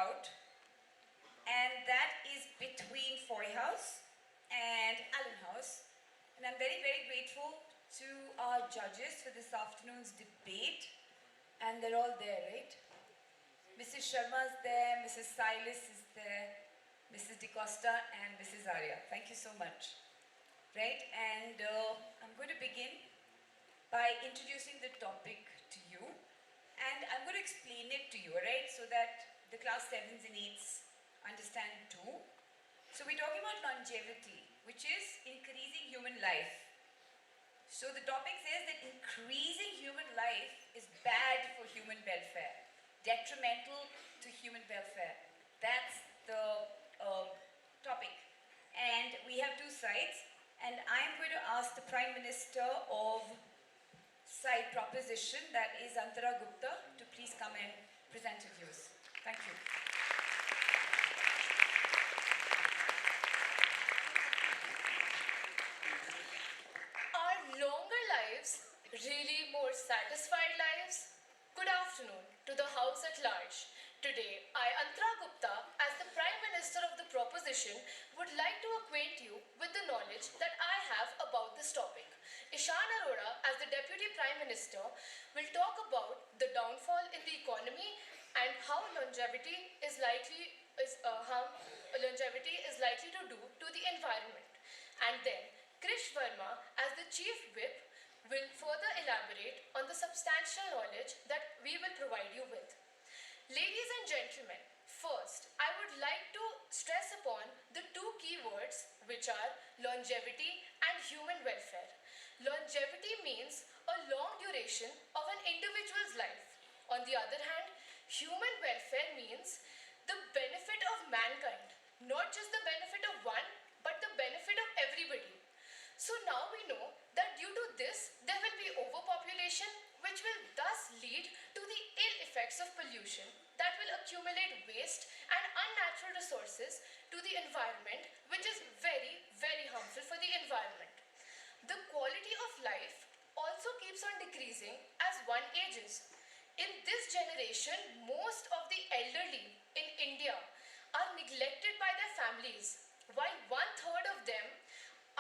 about, and that is between Foy House and Allen House. And I'm very, very grateful to our judges for this afternoon's debate. And they're all there, right? Mrs. Sharma's there, Mrs. Silas is there, Mrs. DeCosta, and Mrs. Arya. Thank you so much. Right? And I'm going to begin by introducing the topic to you. And I'm going to explain it to you, right? So that the class 7s and 8s understand too. So we're talking about longevity, which is increasing human life. So the topic says that increasing human life is bad for human welfare, detrimental to human welfare. That's the topic. And we have two sides. And I'm going to ask the Prime Minister of side proposition, that is Antara Gupta, to please come and present her views. Thank you. Are longer lives really more satisfied lives? Good afternoon to the House at large. Today, I, Antara Gupta, as the Prime Minister of the proposition, would like to acquaint you with the knowledge that I have about this topic. Ishan Arora, as the Deputy Prime Minister, will talk about the downfall in the economy and how longevity is likely to do to the environment. And then, Krish Verma, as the Chief Whip, will further elaborate on the substantial knowledge that we will provide you with. Ladies and gentlemen, first, I would like to stress upon the two key words, which are longevity and human welfare. Longevity means a long duration of an individual's life. On the other hand, human welfare means the benefit of mankind, not just the benefit of one, but the benefit of everybody. So now we know that due to this, there will be overpopulation, which will thus lead to the ill effects of pollution that will accumulate waste and unnatural resources to the environment, which is very, very harmful for the environment. The quality of life also keeps on decreasing as one ages. In this generation, most of the elderly in India are neglected by their families, while 1/3 of them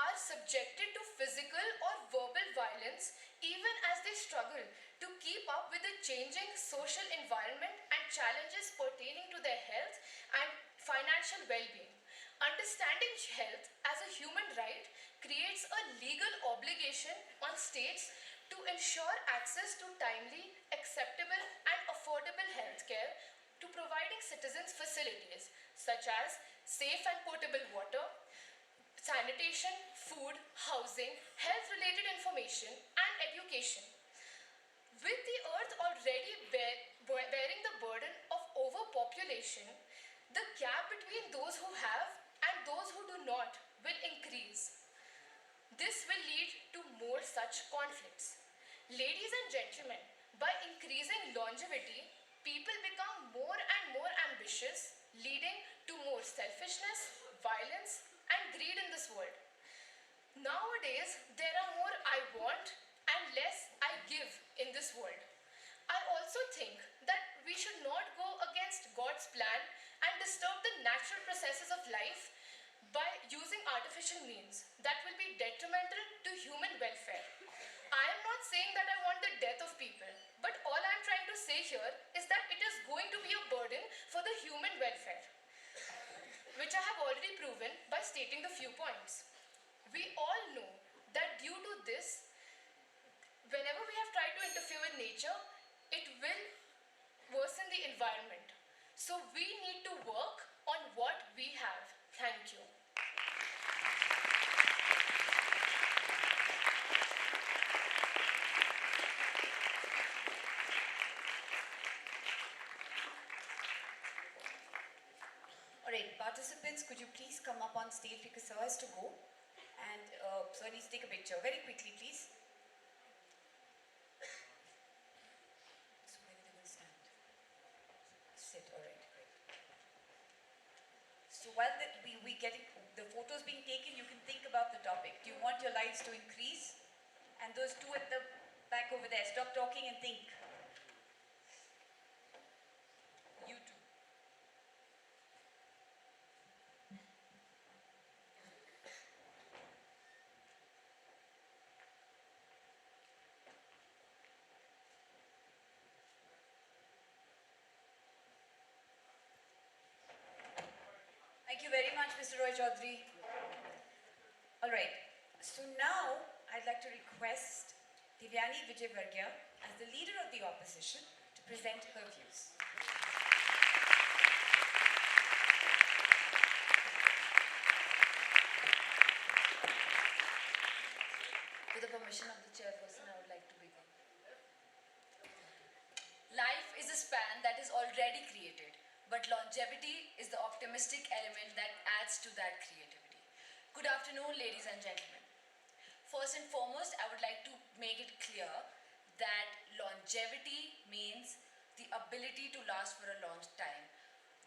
are subjected to physical or verbal violence even as they struggle to keep up with the changing social environment and challenges pertaining to their health and financial well-being. Understanding health as a human right creates a legal obligation on states to ensure access to timely, acceptable and affordable health care, to providing citizens facilities such as safe and potable water, sanitation, food, housing, health-related information, and education. With the earth already bearing the burden of overpopulation, the gap between those who have and those who do not will increase. This will lead to more such conflicts. Ladies and gentlemen, by increasing longevity, people become more and more ambitious, leading to more selfishness, violence, and greed in this world. Nowadays, there are more I want and less I give in this world. I also think that we should not go against God's plan and disturb the natural processes of life by using artificial means that will be detrimental to human welfare. I am not saying that I want the death of people, but all I am trying to say here is that it is going to be a burden for the human welfare, which I have already proven by stating the few points. We all know that due to this, whenever we have tried to interfere with nature, it will worsen the environment. So we need to work on what we have. Thank you. Alright, participants, could you please come up on stage because sir has to go. And sir needs to take a picture. Very quickly, please. So where are they going to stand? Sit, alright. So while the photos being taken, you can think about the topic. Do you want your lives to increase? And those two at the back over there, stop talking and think. You too. very much, Mr. Roy Chaudhary. All right. So now I'd like to request Divyani Vijayvargya as the leader of the opposition to present her views. With the permission of the chairperson, I would like to begin. Life is a span that is already created, but longevity is the optimistic element that adds to that creativity. Good afternoon, ladies and gentlemen. First and foremost, I would like to make it clear that longevity means the ability to last for a long time.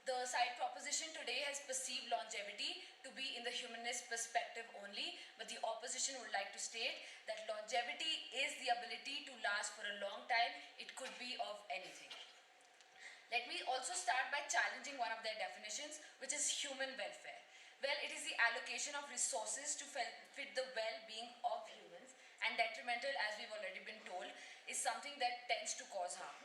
The side proposition today has perceived longevity to be in the humanist perspective only, but the opposition would like to state that longevity is the ability to last for a long time. It could be of anything. Let me also start by challenging one of their definitions, which is human welfare. Well, it is the allocation of resources to fit the well-being of humans, and detrimental, as we've already been told, is something that tends to cause harm.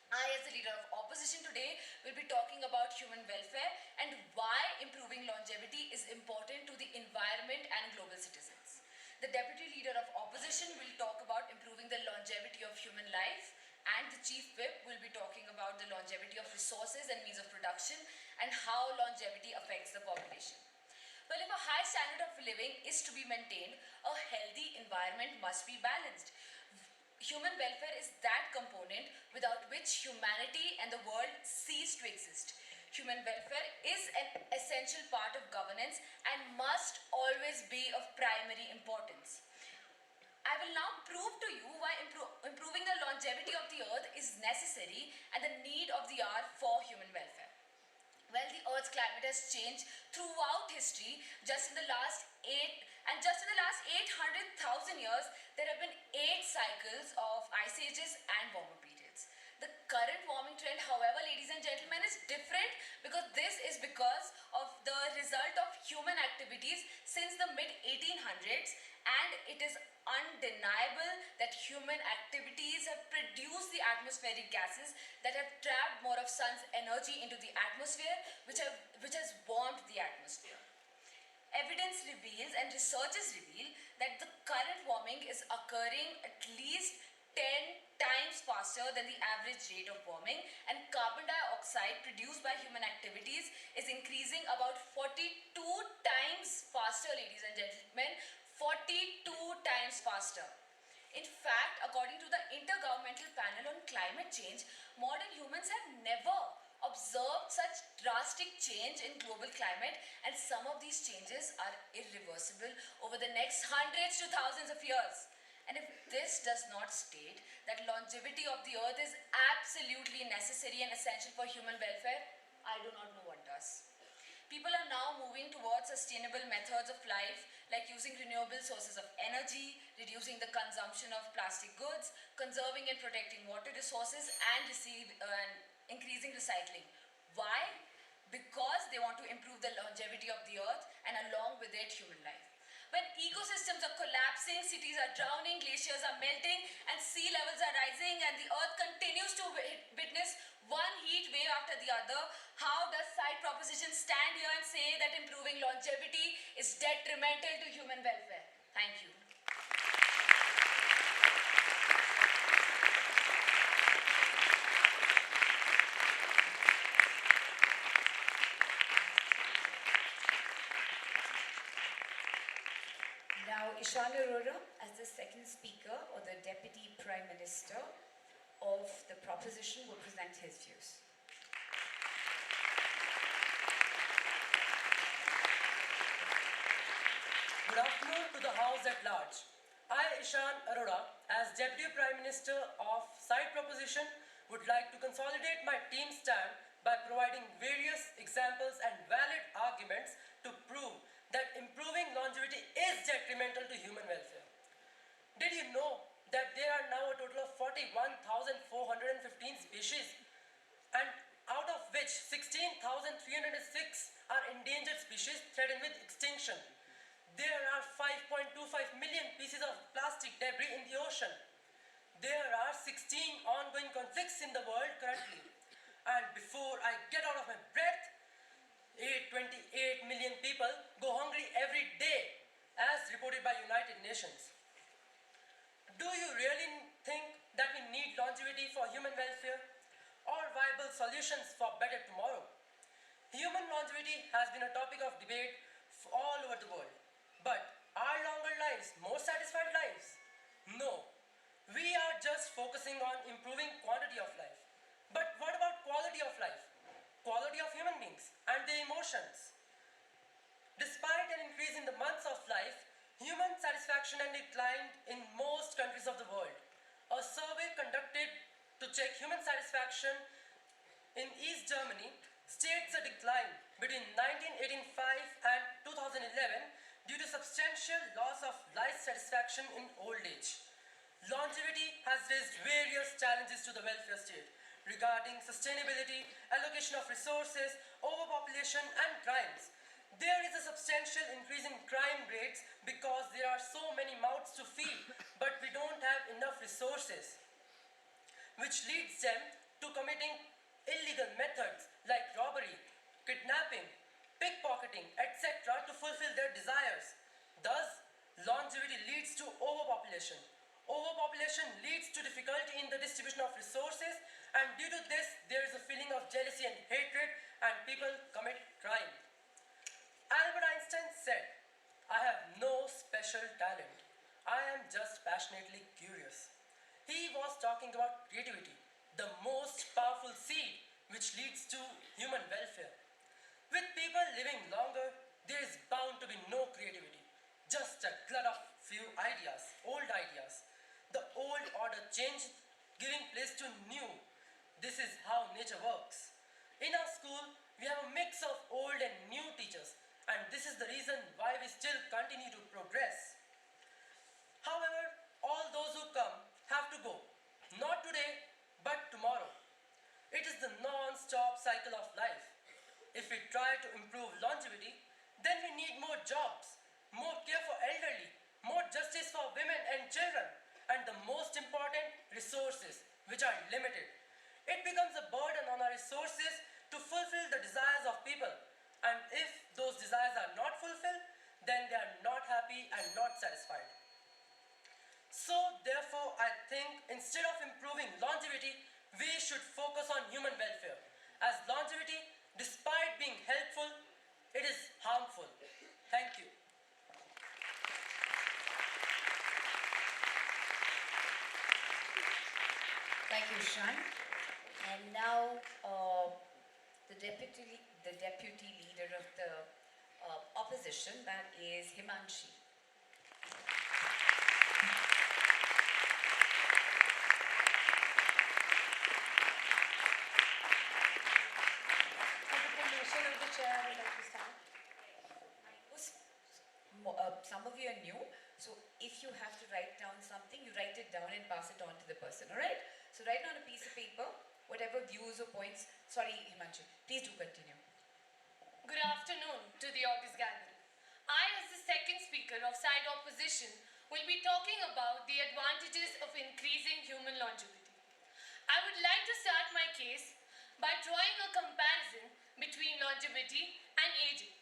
I, as the leader of opposition today, will be talking about human welfare and why improving longevity is important to the environment and global citizens. The deputy leader of opposition will talk about improving the longevity of human life, and the chief whip will be talking about the longevity of resources and means of production and how longevity affects the population. Well, if a high standard of living is to be maintained, a healthy environment must be balanced. Human welfare is that component without which humanity and the world cease to exist. Human welfare is an essential part of governance and must always be of primary importance. I will now prove to you why improving the longevity of the earth is necessary and the need of the hour for human welfare. Well, the Earth's climate has changed throughout history. Just in the last 800,000 years, there have been 8 cycles of ice ages and warmer periods. The current warming trend, however, ladies and gentlemen, is different because this is because of the result of human activities since the mid-1800s, and it is undeniable that human activities have produced the atmospheric gases that have trapped more of sun's energy into the atmosphere, which has warmed the atmosphere. Evidence reveals and researchers reveal that the current warming is occurring at least 10 times faster than the average rate of warming, and carbon dioxide produced by human activities is increasing about 42 times faster, ladies and gentlemen, 42 times faster. In fact, according to the Intergovernmental Panel on Climate Change, modern humans have never observed such drastic change in global climate, and some of these changes are irreversible over the next hundreds to thousands of years. And if this does not state that longevity of the earth is absolutely necessary and essential for human welfare, I do not know what does. People are now moving towards sustainable methods of life, like using renewable sources of energy, reducing the consumption of plastic goods, conserving and protecting water resources, and increasing recycling. Why? Because they want to improve the longevity of the earth and along with it human life. When ecosystems are collapsing, cities are drowning, glaciers are melting, and sea levels are rising, and the earth continues to witness one heat wave after the other, how does side proposition stand here and say that improving longevity is detrimental to human welfare? Thank you. Now, Ishani Arora, as the second speaker or the Deputy Prime Minister of the proposition, will present his views. Good afternoon to the House at large. I, Ishan Arora, as Deputy Prime Minister of Side Proposition, would like to consolidate my team's stand by providing various examples and valid arguments to prove that improving longevity is detrimental to human welfare. Did you know that there are now a total of 41,415 species, and out of which 16,306 are endangered species threatened with extinction? There are 5.25 million pieces of plastic debris in the ocean. There are 16 ongoing conflicts in the world currently. And before I get out of my breath, 828 million people go hungry every day, as reported by United Nations. Do you really think that we need longevity for human welfare or viable solutions for better tomorrow? Human longevity has been a topic of debate all over the world. But are longer lives more satisfied lives? No. We are just focusing on improving quantity of life. But what about quality of life? Quality of human beings and their emotions? Despite an increase in the months of life, human satisfaction has declined in most countries of the world. A survey conducted to check human satisfaction in East Germany states a decline between 1985 and 2011 due to substantial loss of life satisfaction in old age. Longevity has raised various challenges to the welfare state regarding sustainability, allocation of resources, overpopulation, and crimes. There is a substantial increase in crime rates because there are so many mouths to feed, but we don't have enough resources, which leads them to committing illegal methods like robbery, kidnapping, pickpocketing, etc. to fulfill their desires. Thus, longevity leads to overpopulation. Overpopulation leads to difficulty in the distribution of resources, and due to this, there is a feeling of jealousy and hatred, and people commit crime. Albert Einstein said, "I have no special talent. I am just passionately curious." He was talking about creativity, the most powerful seed which leads to human welfare. With people living longer, there is bound to be no creativity, just a glut of few ideas, old ideas. The old order changed, giving place to new. This is how nature works. In our school, we have a mix of old and new teachers, and this is the reason why we still continue to progress. However, all those who come have to go. Not today, but tomorrow. It is the non-stop cycle of life. If we try to improve longevity, then we need more jobs, more care for elderly, more justice for women and children, and the most important, resources, which are limited. It becomes a burden on our resources to fulfill the desires of people. And if those desires are not fulfilled, then they are not happy and not satisfied. So, therefore, I think instead of improving longevity, we should focus on human welfare. As longevity, despite being helpful, it is harmful. Thank you. Thank you, Shan. And now, the deputy leader of the opposition, that is Himanshi. With the permission of the chair, I would like to start. Some of you are new, so if you have to write down something, you write it down and pass it on to the person, alright? So write on a piece of paper, whatever views or points. Sorry, Himanshi, please do continue. Good afternoon to the August gathering. I, as the second speaker of side opposition, will be talking about the advantages of increasing human longevity. I would like to start my case by drawing a comparison between longevity and aging.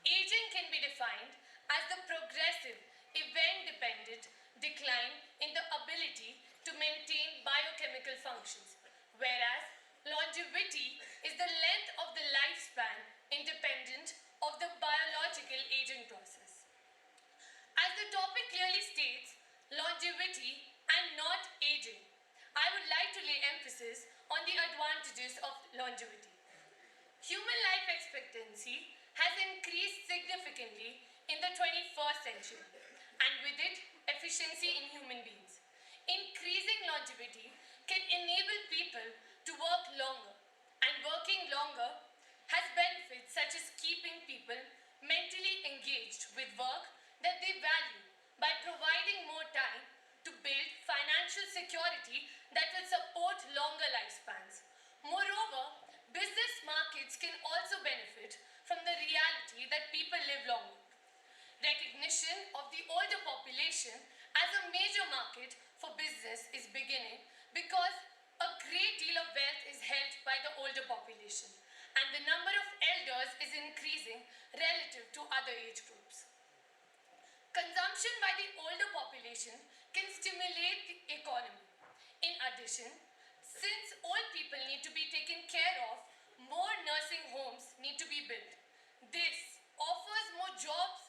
Aging can be defined as the progressive, event-dependent decline in the ability to maintain biochemical functions, whereas longevity is the length of the lifespan independent of the biological aging process. As the topic clearly states, longevity and not aging, I would like to lay emphasis on the advantages of longevity. Human life expectancy has increased significantly in the 21st century, and with it, efficiency in human beings. Increasing longevity can enable people to work longer, and working longer has benefits such as keeping people mentally engaged with work that they value by providing more time to build financial security that will support longer lifespans. Moreover, business markets can also benefit from the reality that people live longer. Recognition of the older population as a major market for business is beginning because a great deal of wealth is held by the older population. and the number of elders is increasing relative to other age groups. Consumption by the older population can stimulate the economy. In addition, since old people need to be taken care of, more nursing homes need to be built. This offers more jobs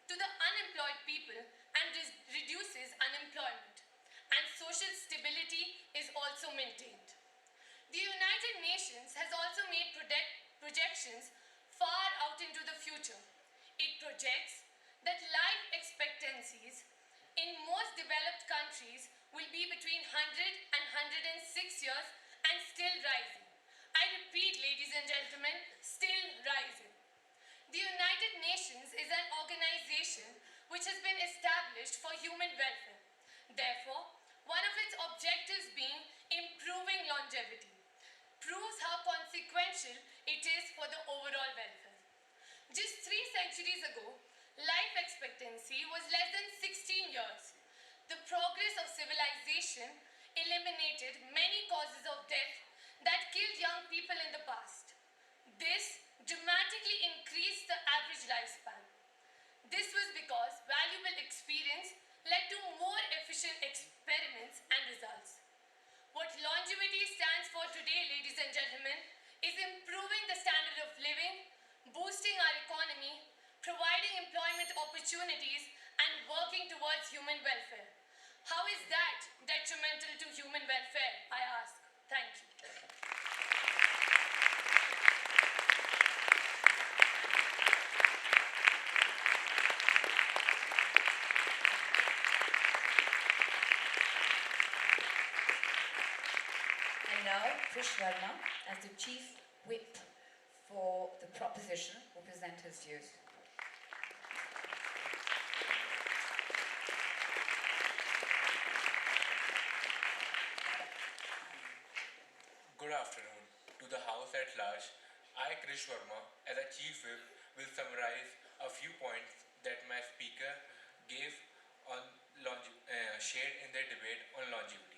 to the unemployed people and reduces unemployment, and social stability is also maintained. The United Nations has also made projections far out into the future. It projects that life expectancies in most developed countries will be between 100 and 106 years and still rising. I repeat, ladies and gentlemen, still rising. The United Nations is an organization which has been established for human welfare. Therefore, one of its objectives being improving longevity proves how consequential it is for the overall welfare. Just 3 centuries ago, life expectancy was less than 16 years. The progress of civilization eliminated many causes of death that killed young people in the past. This dramatically increased the average lifespan. This was because valuable experience led to more efficient experiments and results. What longevity stands for today, ladies and gentlemen, is improving the standard of living, boosting our economy, providing employment opportunities, and working towards human welfare. How is that detrimental to human welfare, I ask? Thank you. And now, Krish Verma, as the Chief Whip for the proposition, will present his views. Good afternoon to the House at large. I, Krish Verma, as a Chief Whip, will summarize a few points that my speaker gave on shared in their debate on longevity.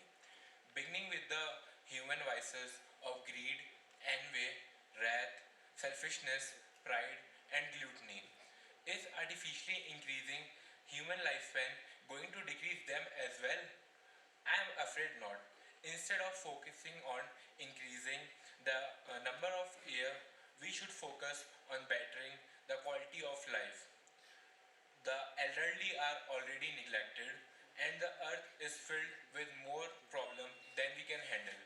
Beginning with the human vices of greed, envy, wrath, selfishness, pride, and gluttony. Is artificially increasing human lifespan going to decrease them as well? I am afraid not. Instead of focusing on increasing the number of year, we should focus on bettering the quality of life. The elderly are already neglected and the earth is filled with more problems than we can handle.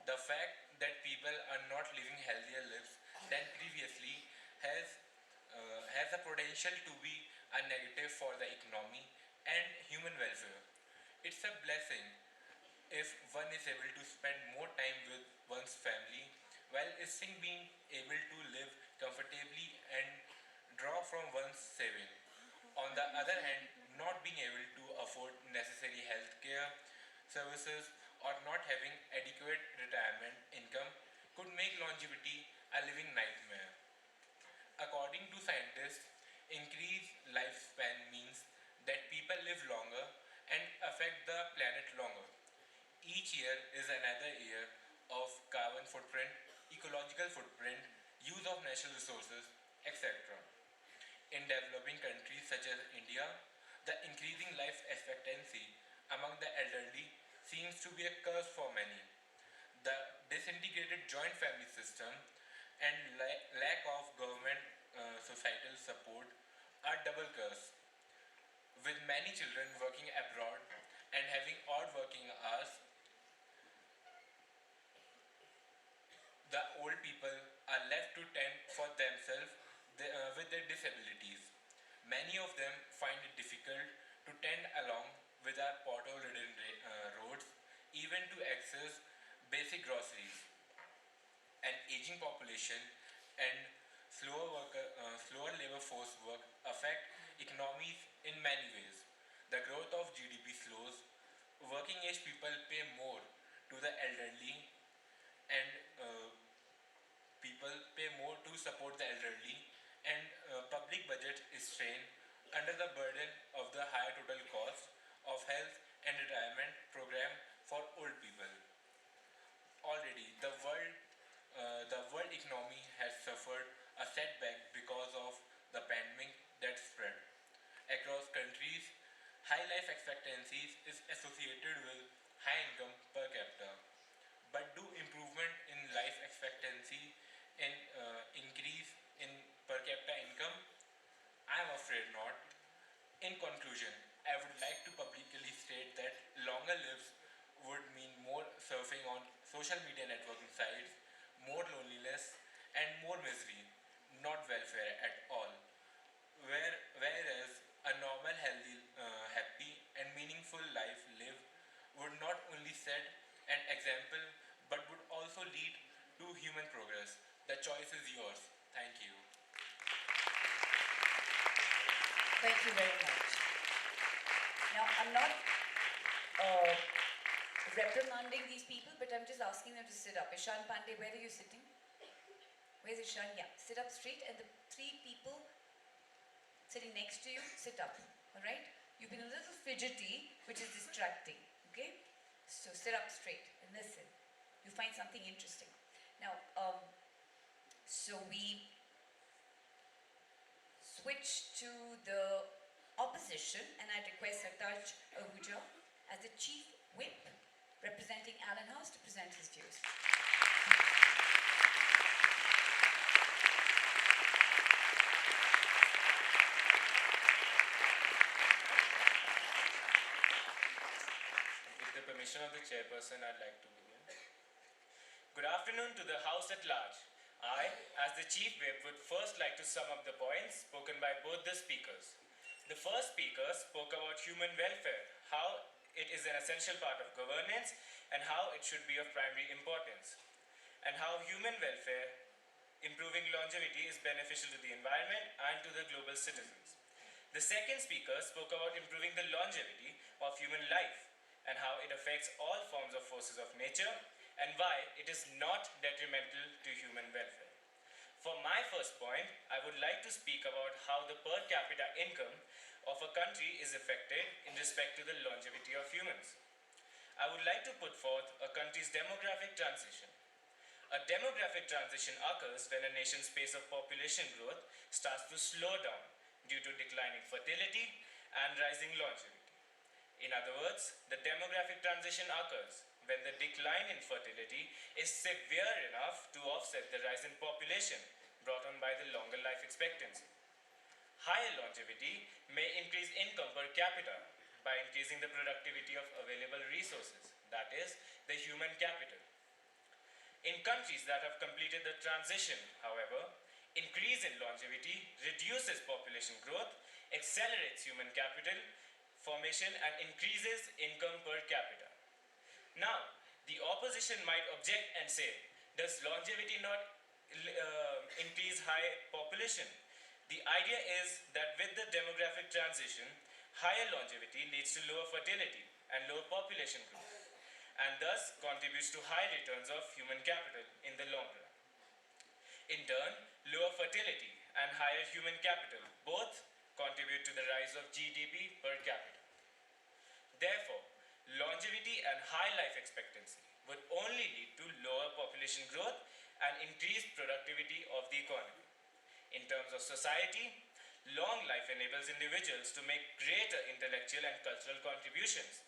The fact that people are not living healthier lives than previously has the potential to be a negative for the economy and human welfare. It's a blessing if one is able to spend more time with one's family while still being able to live comfortably and draw from one's saving. On the other hand, not being able to afford necessary health care services or not having adequate retirement income could make longevity a living nightmare. According to scientists, increased lifespan means that people live longer and affect the planet longer. Each year is another year of carbon footprint, ecological footprint, use of natural resources, etc. In developing countries such as India, the increasing life expectancy among the elderly seems to be a curse for many. The disintegrated joint family system and lack of government societal support are double curse. With many children working abroad and having odd working hours, the old people are left to tend for themselves with their disabilities. Many of them find it difficult to tend along with our pothole-ridden roads, even to access basic groceries. An aging population and slower labor force work affect economies in many ways. The growth of GDP slows. Working age people pay more to the elderly and people pay more to support the elderly and public budget is strained under the burden of the higher total cost of health and retirement program for old people. Already, the World Economic pandemic that spread across countries. High life expectancies is associated with high income per capita, but do improvement in life expectancy and increase in per capita income? I am afraid not. In conclusion, I would like to publicly state that longer lives would mean more surfing on social media networking sites, more loneliness, and more misery, not welfare at all. Whereas a normal, healthy, happy, and meaningful life lived would not only set an example but would also lead to human progress. The choice is yours. Thank you. Thank you very much. Now, I'm not uh, reprimanding these people, but I'm just asking them to sit up. Ishan Pandey, where are you sitting? Where's Ishan? Yeah, sit up straight, and the three people sitting next to you, sit up. All right? You've been a little fidgety, which is distracting. Okay? So sit up straight and listen. You find something interesting. Now, so we switch to the opposition, and I request Sartaj Ahuja as the Chief Whip representing Allen House to present his views. With the permission of the chairperson, I'd like to begin. Good afternoon to the House at large. I, as the Chief Whip, would first like to sum up the points spoken by both the speakers. The first speaker spoke about human welfare, how it is an essential part of governance and how it should be of primary importance, and how human welfare, improving longevity, is beneficial to the environment and to the global citizens. The second speaker spoke about improving the longevity of human life and how it affects all forms of forces of nature and why it is not detrimental to human welfare. For my first point, I would like to speak about how the per capita income of a country is affected in respect to the longevity of humans. I would like to put forth a country's demographic transition. A demographic transition occurs when a nation's pace of population growth starts to slow down due to declining fertility and rising longevity. In other words, the demographic transition occurs when the decline in fertility is severe enough to offset the rise in population brought on by the longer life expectancy. Higher longevity may increase income per capita by increasing the productivity of available resources, that is, the human capital. In countries that have completed the transition, however, increase in longevity reduces population growth, accelerates human capital formation, and increases income per capita. Now, the opposition might object and say, does longevity not increase high population? The idea is that with the demographic transition, higher longevity leads to lower fertility and lower population growth, and thus contributes to high returns of human capital in the long run. In turn, lower fertility and higher human capital both contribute to the rise of GDP per capita. Therefore, longevity and high life expectancy would only lead to lower population growth and increased productivity of the economy. In terms of society, long life enables individuals to make greater intellectual and cultural contributions.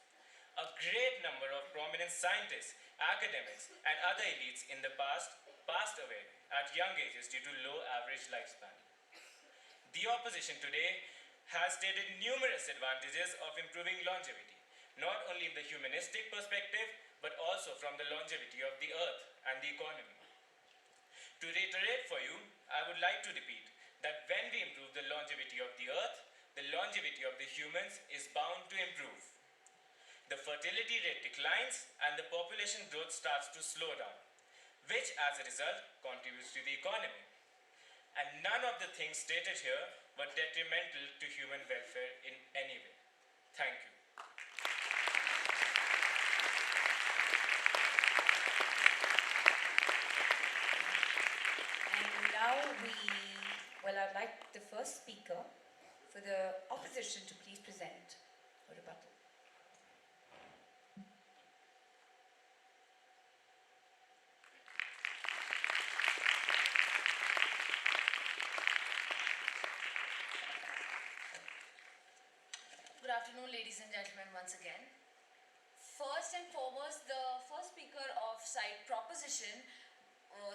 A great number of prominent scientists, academics, and other elites in the past passed away at young ages due to low average lifespan. The opposition today has stated numerous advantages of improving longevity, not only in the humanistic perspective, but also from the longevity of the earth and the economy. To reiterate for you, I would like to repeat that when we improve the longevity of the earth, the longevity of the humans is bound to improve. The fertility rate declines and the population growth starts to slow down, which as a result contributes to the economy. And none of the things stated here were detrimental to human welfare in any way. Thank you. I'd like the first speaker for the opposition to please present a rebuttal. afternoon, ladies and gentlemen, once again. First and foremost, the first speaker of side proposition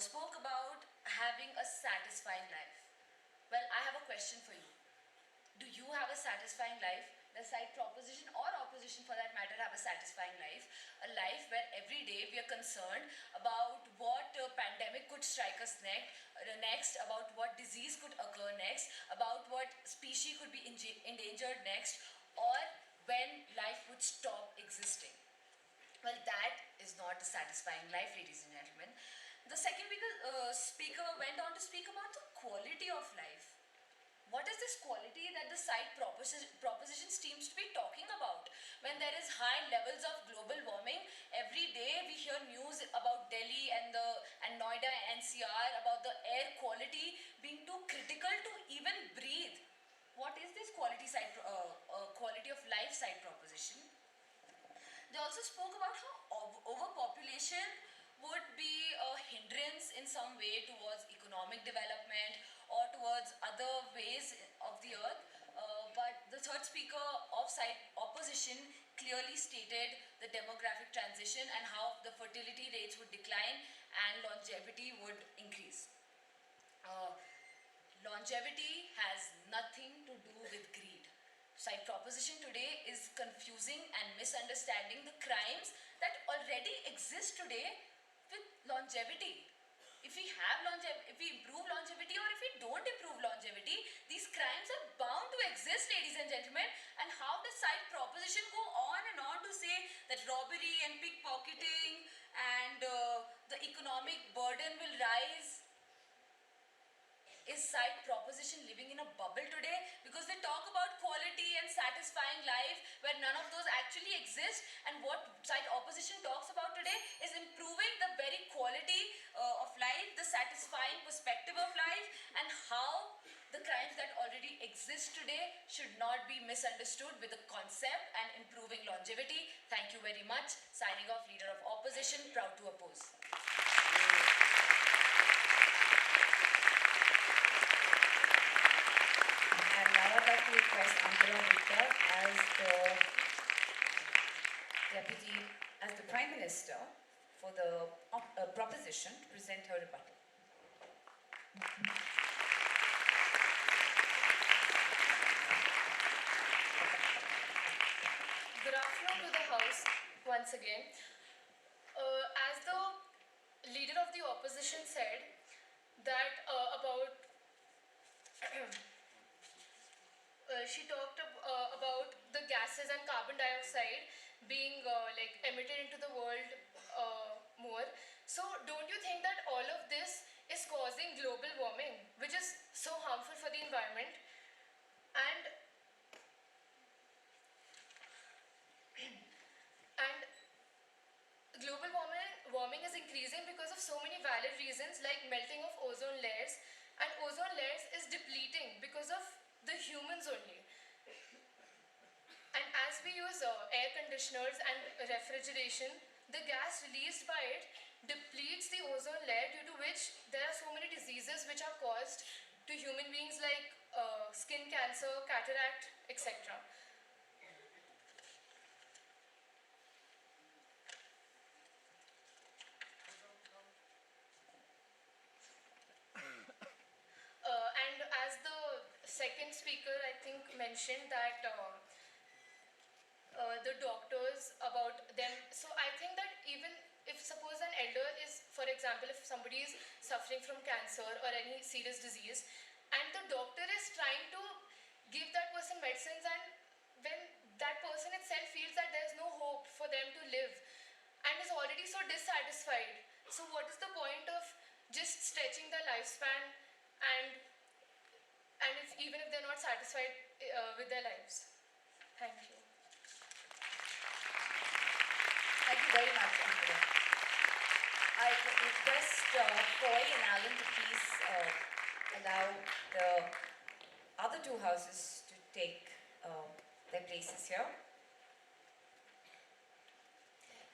spoke about having a satisfying life. Well, I have a question for you. Do you have a satisfying life? Does side proposition or opposition for that matter have a satisfying life? A life where every day we are concerned about what pandemic could strike us next, about what disease could occur next, about what species could be endangered next, or when life would stop existing. Well, that is not a satisfying life, ladies and gentlemen. The second speaker went on to speak about the quality of life. What is this quality that the side proposition seems to be talking about? When there is high levels of global warming, every day we hear news about Delhi and Noida and NCR about the air quality being too critical to even breathe. What is this quality of life side proposition? They also spoke about how overpopulation would be a hindrance in some way towards economic development or towards other ways of the earth. But the third speaker of side opposition clearly stated the demographic transition and how the fertility rates would decline and longevity would increase. Longevity has nothing to do with greed. Side proposition today is confusing and misunderstanding the crimes that already exist today with longevity. If we improve longevity or if we don't improve longevity, these crimes are bound to exist, ladies and gentlemen. And how does side proposition go on and on to say that robbery and pickpocketing and the economic burden will rise? Is side proposition living in a bubble today? Because they talk about quality and satisfying life where none of those actually exist, and what side opposition talks about today is improving the very quality of life, the satisfying perspective of life, and how the crimes that already exist today should not be misunderstood with the concept and improving longevity. Thank you very much. Signing off, Leader of Opposition, proud to oppose. And now I'd like to request Ankara Gupta as the Prime Minister for the proposition to present her rebuttal. Good afternoon to the House once again. As the leader of the opposition said that she talked about the gases and carbon dioxide being like emitted into the world more. So don't you think that all of this is causing global warming, which is so harmful for the environment? And global warming is increasing because of so many valid reasons like melting of ozone layers, and ozone layers is depleting because of the humans only. And as we use air conditioners and refrigeration, the gas released by it depletes the ozone layer, due to which there are so many diseases which are caused to human beings like skin cancer, cataract, etc. And as the second speaker, I think, mentioned that the doctors about them. So I think that even if suppose an elder is, for example, if somebody is suffering from cancer or any serious disease, and the doctor is trying to give that person medicines, and when that person itself feels that there is no hope for them to live and is already so dissatisfied, so what is the point of just stretching their lifespan and even if they're not satisfied with their lives? Thank you. Thank you very much, Ankara. I request Foy and Allen to please allow the other two houses to take their places here.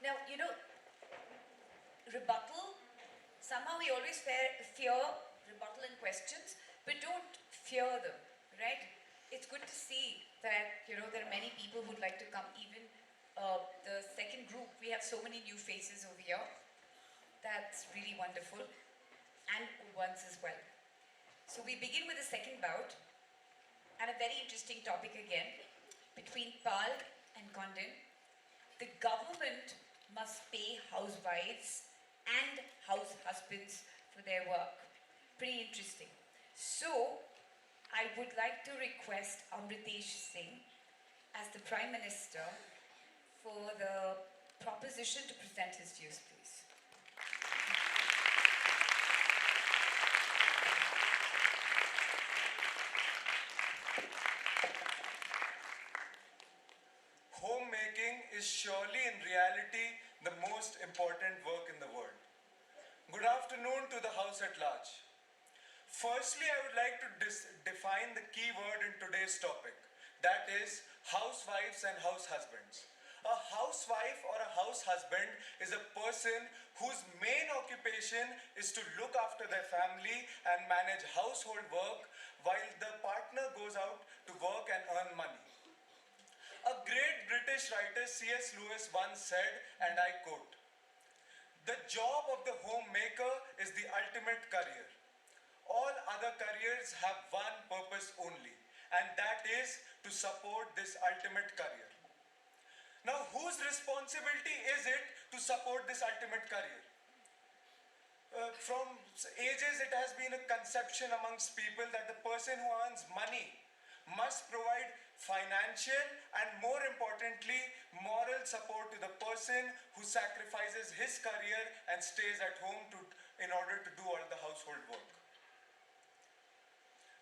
Now, rebuttal, somehow we always fear rebuttal and questions, but don't fear them, right? it's good to see that there are many people who'd like to come. Even the second group, we have so many new faces over here. That's really wonderful, and old ones as well. So we begin with the second bout, and a very interesting topic again, between Pal and Condon. The government must pay housewives and house husbands for their work. Pretty interesting. So, I would like to request Amritesh Singh as the Prime Minister for the proposition to present his views, please. Homemaking is surely in reality the most important work in the world. Good afternoon to the House at large. Firstly, I would like to define the key word in today's topic, that is housewives and house husbands. A housewife or a house husband is a person whose main occupation is to look after their family and manage household work while the partner goes out to work and earn money. A great British writer, C.S. Lewis, once said, and I quote, "The job of the homemaker is the ultimate career. All other careers have one purpose only, and that is to support this ultimate career." Now, whose responsibility is it to support this ultimate career? From ages, it has been a conception amongst people that the person who earns money must provide financial and, more importantly, moral support to the person who sacrifices his career and stays at home in order to do all the household work.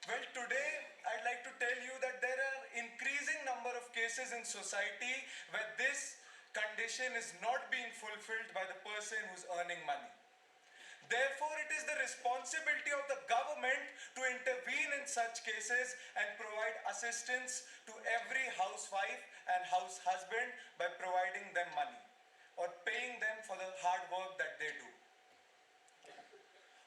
Well, today I'd like to tell you that there are increasing number of cases in society where this condition is not being fulfilled by the person who's earning money. Therefore, it is the responsibility of the government to intervene in such cases and provide assistance to every housewife and house husband by providing them money or paying them for the hard work that they do.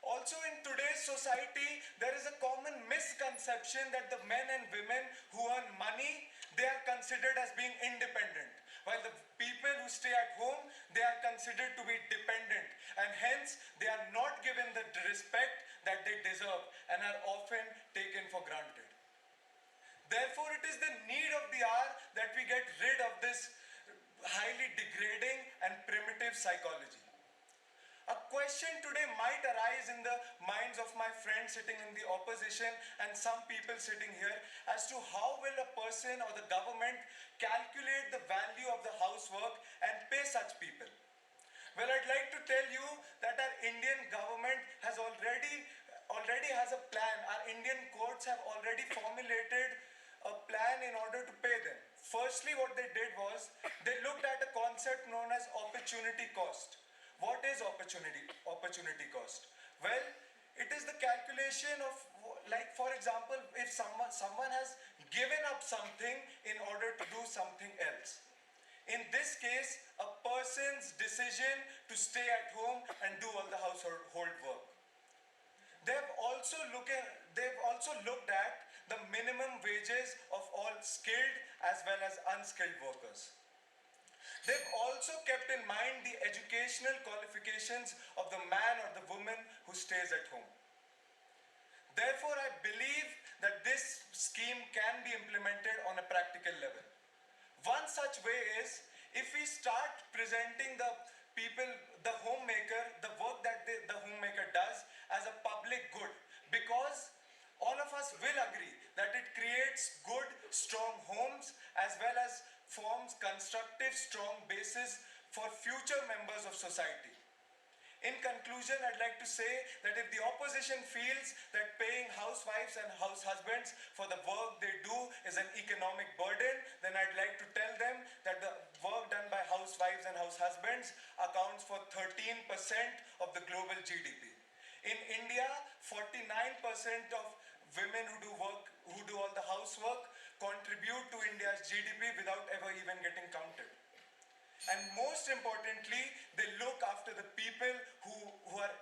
Also, in today's society, there is a common misconception that the men and women who earn money, they are considered as being independent, while the people who stay at home, they are considered to be dependent, and hence they are not given the respect that they deserve and are often taken for granted. Therefore, it is the need of the hour that we get rid of this highly degrading and primitive psychology. A question today might arise in the minds of my friends sitting in the opposition and some people sitting here as to how will a person or the government calculate the value of the housework and pay such people. Well, I'd like to tell you that our Indian government has already has a plan. Our Indian courts have already formulated a plan in order to pay them. Firstly, what they did was they looked at a concept known as opportunity cost. What is opportunity cost? Well, it is the calculation of, like, for example, if someone has given up something in order to do something else. In this case, a person's decision to stay at home and do all the household work. They've also looked at the minimum wages of all skilled as well as unskilled workers. They've also kept in mind the educational qualifications of the man or the woman who stays at home. Therefore, I believe that this scheme can be implemented on a practical level. One such way is if we start presenting the people, the homemaker, the work that the homemaker does as a public good, because all of us will agree that it creates good, strong homes as well as forms constructive, strong basis for future members of society. In conclusion, I'd like to say that if the opposition feels that paying housewives and house husbands for the work they do is an economic burden, then I'd like to tell them that the work done by housewives and house husbands accounts for 13% of the global GDP. In India, 49% of women who do all the housework contribute to India's GDP without ever even getting counted. And most importantly, they look after the people who are,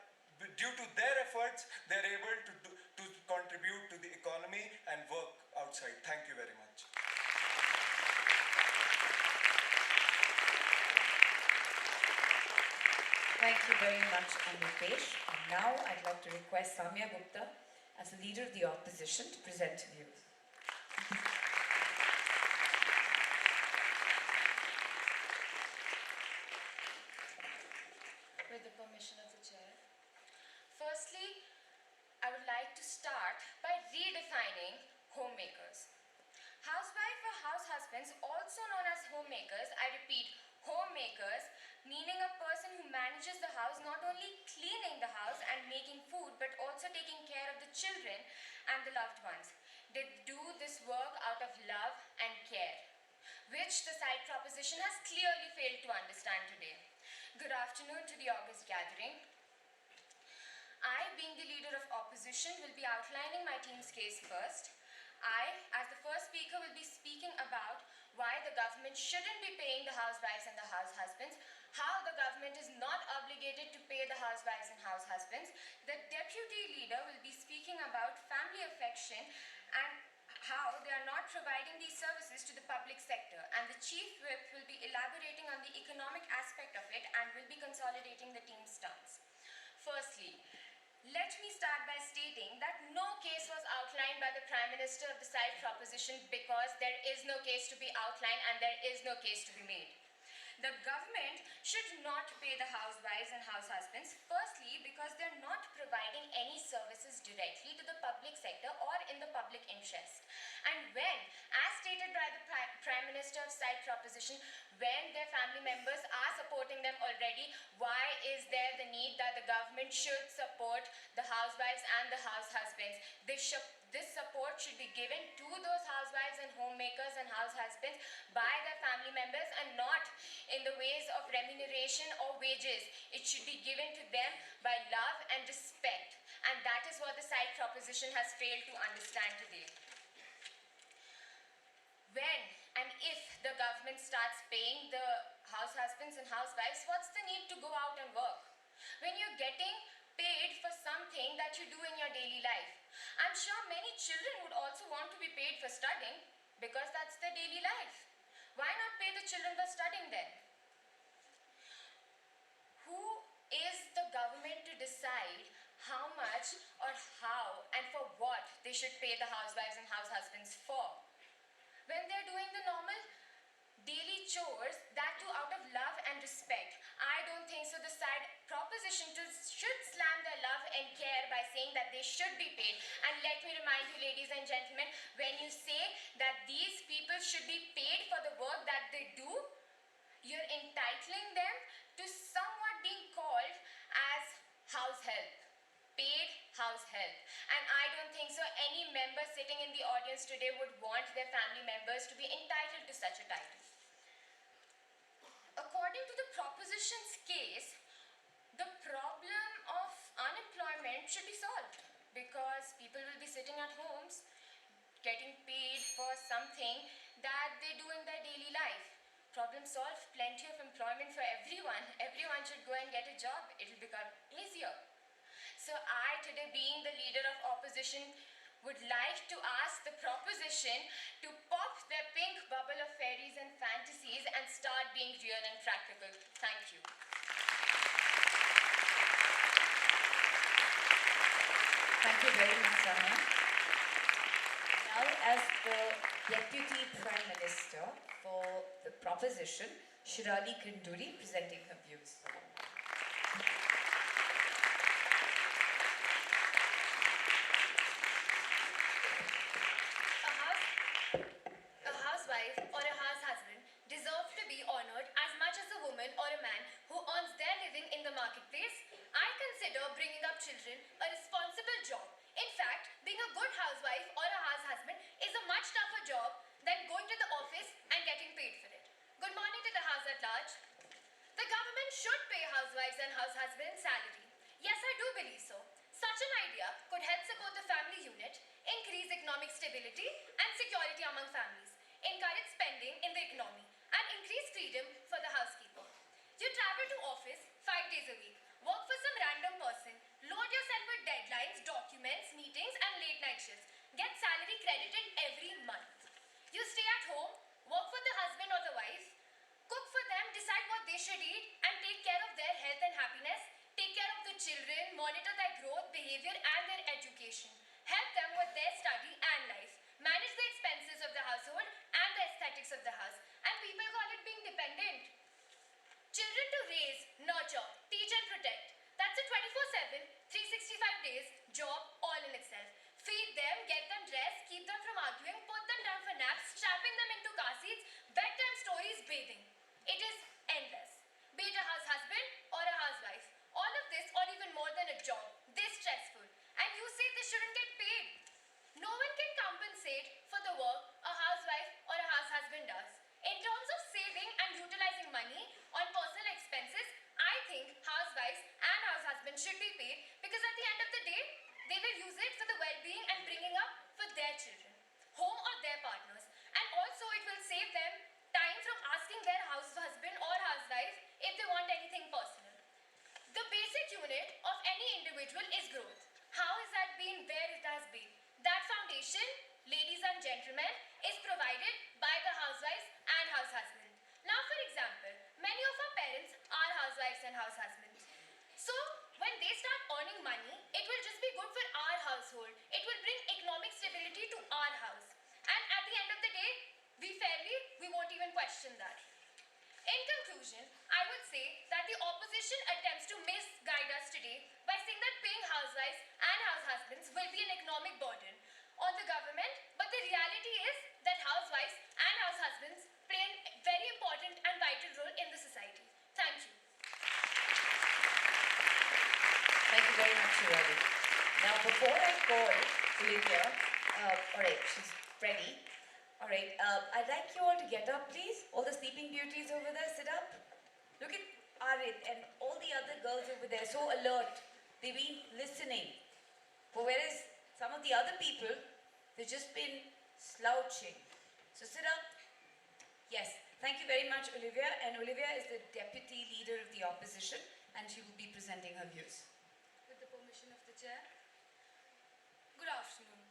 due to their efforts, they're able to contribute to the economy and work out outside. Thank you very much. Thank you very much, Amitesh. And now I'd like to request Samya Gupta, as the leader of the opposition, to present views. With the permission of the chair. Firstly, I would like to start by redefining homemakers. Housewife or house husbands, also known as homemakers, I repeat, homemakers, meaning a person who manages the house, not only cleaning the house and making food, but also taking care of the children and the loved ones. They do this work out of love and care, which the side proposition has clearly failed to understand today. Good afternoon to the August gathering. I, being the leader of opposition, will be outlining my team's case first. I, as the first speaker, will be speaking about why the government shouldn't be paying the housewives and the house husbands, how the government is not obligated to pay the housewives and house husbands. The deputy leader will be speaking about family affection and how they are not providing these services to the public sector, and the chief whip will be elaborating on the economic aspect of it and will be consolidating the team's stance. Firstly, let me start by stating that no case was outlined by the Prime Minister of the side proposition, because there is no case to be outlined and there is no case to be made. The government should not pay the housewives and house husbands, firstly because they're not providing any services directly to the public sector or in the public interest. And when, as stated by the Prime Minister of side proposition, when their family members are supporting them already, why is there the need that the government should support the housewives and the house husbands? This support should be given to those housewives and homemakers and house husbands by their family members, and not in the ways of remuneration or wages. It should be given to them by love and respect. And that is what the side proposition has failed to understand today. When and if the government starts paying the house husbands and housewives, what's the need to go out and work? When you're getting paid for something that you do in your daily life. I'm sure many children would also want to be paid for studying, because that's their daily life. Why not pay the children for studying then? Who is the government to decide how much or how and for what they should pay the housewives and house husbands for? When they're doing the normal daily chores, that too out of love and respect. I don't think so. The side proposition should slam their love and care by saying that they should be paid. And let me remind you, ladies and gentlemen, when you say that these people should be paid for the work that they do, you're entitling them to somewhat being called as house help. Paid house help. And I don't think so any member sitting in the audience today would want their family members to be entitled to such a title. According to the proposition's case, the problem of unemployment should be solved, because people will be sitting at homes getting paid for something that they do in their daily life. Problem solved, plenty of employment for everyone. Everyone should go and get a job. It'll become easier. So I, today being the leader of opposition, would like to ask the proposition to pop their pink bubble of fairies and fantasies and start being real and practical. Thank you. Thank you very much, Samya. Now, as the Deputy Prime Minister for the proposition, Shirali Kanduri, presenting her views. A housewife or a house husband deserve to be honored as much as a woman or a man who earns their living in the marketplace. I consider bringing up children a responsible job. In fact, being a good housewife or a house husband is a much tougher job than going to the office and getting paid for it. Good morning to the house at large. The government should pay housewives and house husbands salary. Yes, I do believe so. Such an idea could help support the family unit, increase economic stability and security among families, encourage spending in the economy, and increase freedom for the housekeeper. You travel to office 5 days a week, work for some random person, load yourself with deadlines, documents, meetings, and late night shifts. Get salary credited every You stay at home, work for the husband or the wife, cook for them, decide what they should eat, and take care of their health and happiness, take care of the children, monitor their growth, behavior, and their education, help them with their study and life, manage the expenses of the household and the aesthetics of the house, and people call it being dependent. Children to raise, nurture, teach and protect. That's a 24/7, 365 days job all in itself. Feed them, get them dressed, keep them from arguing, put them down for naps, strapping them into car seats, bedtime stories, bathing. It is endless. Be it a house husband or a housewife. All of this or even more than a job. This stressful. And you say they shouldn't get paid. No one can compensate for the work a housewife or a house husband does. In terms of saving and utilizing money on personal expenses, I think housewives and house husbands should be paid because at the end of the day, they will use it for the well-being and bringing up for their children, home or their partners. And also it will save them time from asking their house husband or housewife if they want anything personal. The basic unit of any individual is growth. How has that been where it has been? That foundation, ladies and gentlemen, is provided by the housewives and house husbands. Now, for example, many of our parents are housewives and house husbands. So, when they start earning money, it will just be good for our household. It will bring economic stability to our house. And at the end of the day, we won't even question that. In conclusion, I would say that the opposition attempts to misguide us today by saying that paying housewives and house husbands will be an economic burden on the government, but the reality is that housewives and house husbands play a very important and vital role in the society. Thank you. Thank you very much, Shirley. Now, before I call Olivia, all right, she's ready. All right, I'd like you all to get up, please. All the sleeping beauties over there, sit up. Look at Arit and all the other girls over there, so alert. They've been listening. But whereas some of the other people, they've just been slouching. So sit up. Yes, thank you very much, Olivia. And Olivia is the deputy leader of the opposition, and she will be presenting her views. With the permission of the chair. Good afternoon.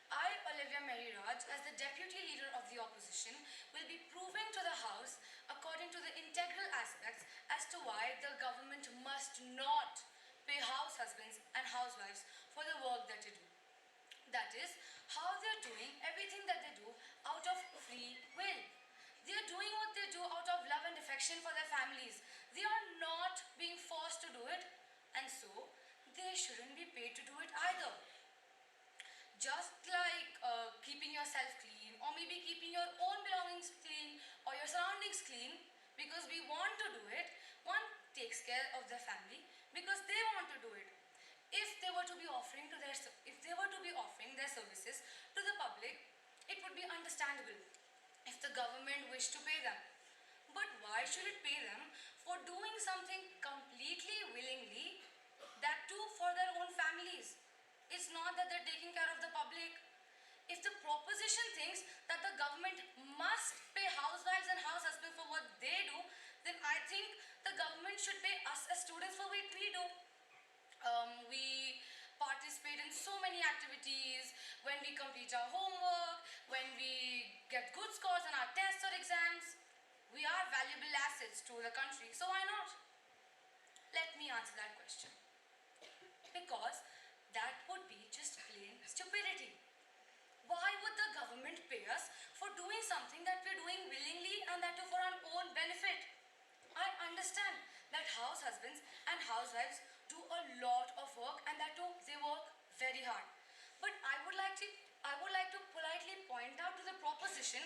I, Olivia Mary Raj, as the deputy leader of the opposition, will be proving to the House, according to the integral aspects, as to why the government must not pay house husbands and housewives for the work that they do. That is, how they're doing everything that they do out of free will. They're doing what they do out of love and affection for their families. They are not being forced to do it, and so they shouldn't be paid to do it either. Just like keeping yourself clean, or maybe keeping your own belongings clean, or your surroundings clean, because we want to do it, one takes care of their family because they want to do it. If they were to be offering their services to the public, it would be understandable if the government wished to pay them. But why should it pay them for doing something completely willingly, that too for their own families? It's not that they're taking care of the public. If the proposition thinks that the government must pay housewives and house husbands for what they do, then I think the government should pay us as students for what we do. We participate in so many activities, when we complete our homework, when we get good scores on our tests or exams. We are valuable assets to the country, so why not? Let me answer that question. Because that would be just plain stupidity. Why would the government pay us for doing something that we're doing willingly and that too for our own benefit? I understand that house husbands and housewives do a lot of work and that too they work very hard. But I would like to politely point out to the proposition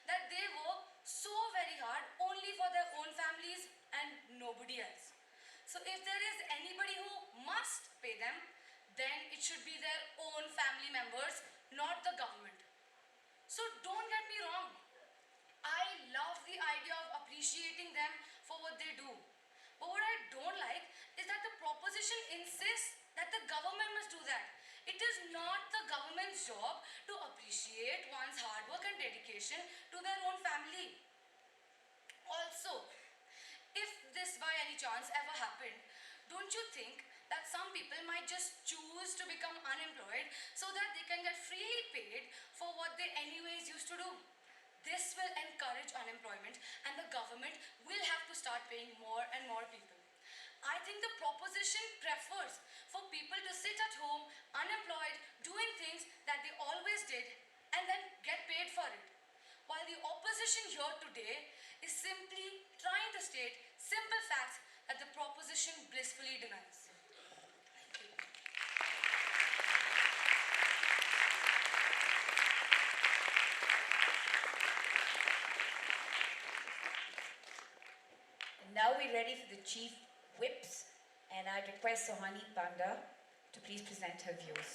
that they work so very hard only for their own families and nobody else. So if there is anybody who must pay them, then it should be their own family members, not the government. So don't get me wrong. I love the idea of appreciating them for what they do. But what I don't like is that the proposition insists that the government must do that. It is not the government's job to appreciate one's hard work and dedication to their own family. Also, if this by any chance ever happened, don't you think that some people might just choose to become unemployed so that they can get freely paid for what they anyways used to do? This will encourage unemployment and the government will have to start paying more and more people. I think the proposition prefers for people to sit at home unemployed doing things that they always did and then get paid for it. While the opposition here today is simply trying to state simple facts that the proposition blissfully denies. Thank you. And now we're ready for the Chief Whips, and I request Sohani Panda to please present her views.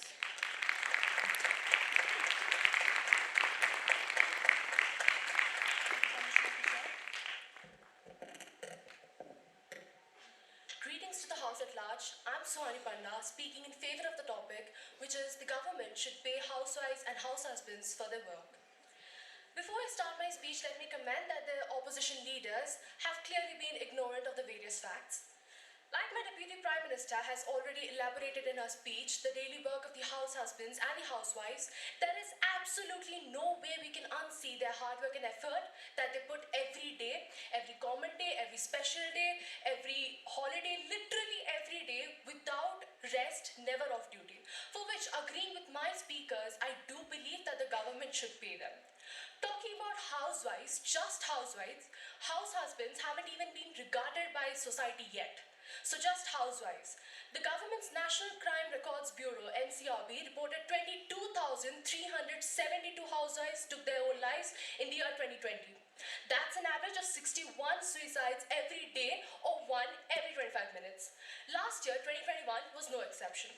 Greetings to the House at large. I'm Sohani Panda, speaking in favor of the topic, which is the government should pay housewives and house husbands for their work. Before I start my speech, let me comment that the opposition leaders have clearly been ignorant of the various facts. Like my Deputy Prime Minister has already elaborated in her speech the daily work of the house husbands and the housewives, there is absolutely no way we can unsee their hard work and effort that they put every day, every common day, every special day, every holiday, literally every day without rest, never off duty. For which, agreeing with my speakers, I do believe that the government should pay them. Talking about housewives, just housewives, house husbands haven't even been regarded by society yet. So just housewives. The government's National Crime Records Bureau, NCRB, reported 22,372 housewives took their own lives in the year 2020. That's an average of 61 suicides every day or one every 25 minutes. Last year, 2021, was no exception.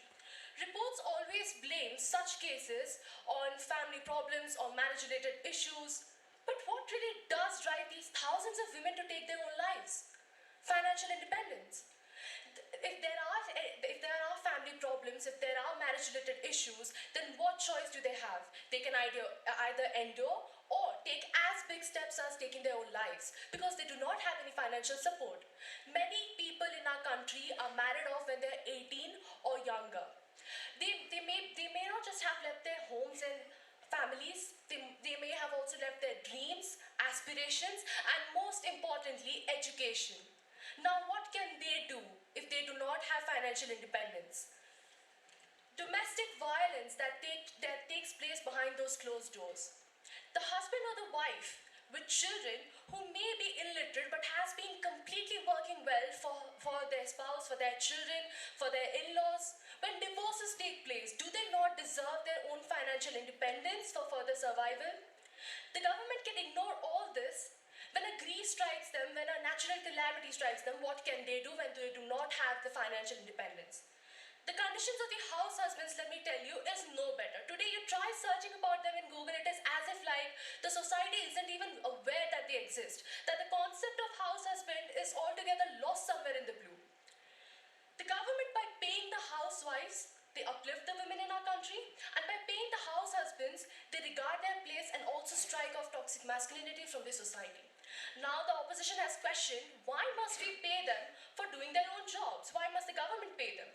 Reports always blame such cases on family problems or marriage-related issues. But what really does drive these thousands of women to take their own lives? Financial independence. If there are family problems, if there are marriage-related issues, then what choice do they have? They can either endure or take as big steps as taking their own lives because they do not have any financial support. Many people in our country are married off when they're 18 or younger. They may not just have left their homes and families, they may have also left their dreams, aspirations, and most importantly, education. Now, what can they do if they do not have financial independence? Domestic violence that takes place behind those closed doors. The husband or the wife with children who may be illiterate but has been completely working well for their spouse, for their children, for their in-laws. When divorces take place, do they not deserve their own financial independence for further survival? The government can ignore all this. When a grief strikes them, when a natural calamity strikes them, what can they do when they do not have the financial independence? The conditions of the house husbands, let me tell you, is no better. Today you try searching about them in Google, it is as if like the society isn't even aware that they exist, that the concept of house husband is altogether lost somewhere in the blue. The government, by paying the housewives, they uplift the women in our country, and by paying the house husbands, they regard their place and also strike off toxic masculinity from the society. Now the opposition has questioned, why must we pay them for doing their own jobs? Why must the government pay them?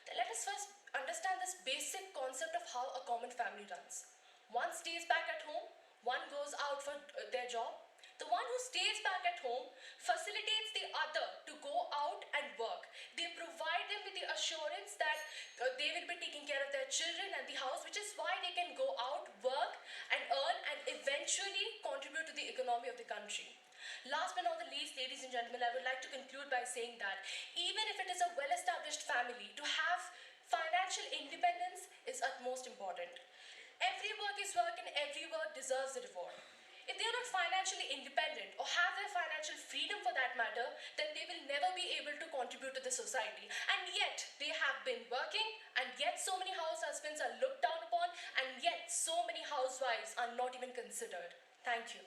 Let us first understand this basic concept of how a common family runs. One stays back at home, one goes out for their job. The one who stays back at home facilitates the other to go out and work. They provide them with the assurance that they will be taking care of their children and the house, which is why they can go out, work and earn and eventually contribute to the economy of the country. Last but not the least, ladies and gentlemen, I would like to conclude by saying that even if it is a well-established family, to have financial independence is utmost important. Every work is work and every work deserves a reward. If they are not financially independent or have their financial freedom for that matter, then they will never be able to contribute to the society. And yet, they have been working, and yet so many house husbands are looked down upon, and yet so many housewives are not even considered. Thank you.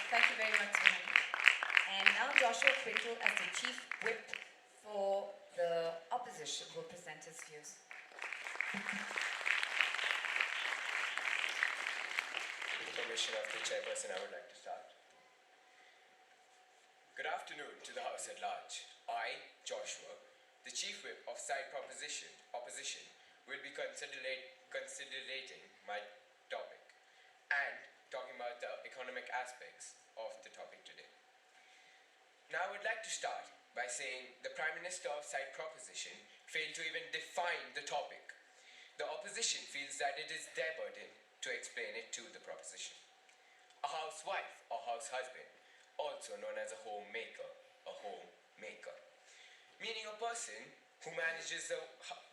Thank you very much, Sohani. And now Joshua Quintal as the Chief Whip for the opposition will present his views. With the permission of the chairperson, I would like to start. Good afternoon. afternoon to the House at large. I, Joshua, the Chief Whip of Side Opposition, will be considerating my topic and talking about the economic aspects of the topic today. Now, I would like to start by saying the Prime Minister of Side Proposition failed to even define the topic. The opposition feels that it is their burden to explain it to the proposition. A housewife or house husband, also known as a homemaker, meaning a person who manages the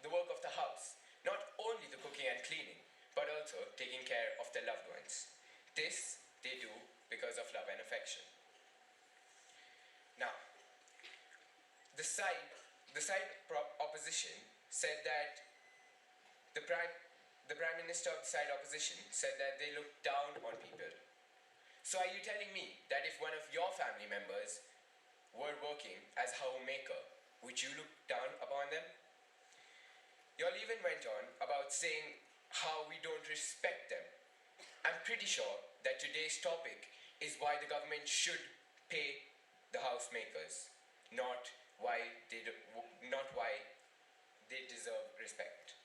work of the house, not only the cooking and cleaning, but also taking care of their loved ones. This they do because of love and affection. Now, the opposition said that the Prime Minister of the side opposition said that they look down on people. So are you telling me that if one of your family members were working as a homemaker, would you look down upon them? Y'all even went on about saying how we don't respect them. I'm pretty sure that today's topic is why the government should pay the housemakers, not why they deserve respect.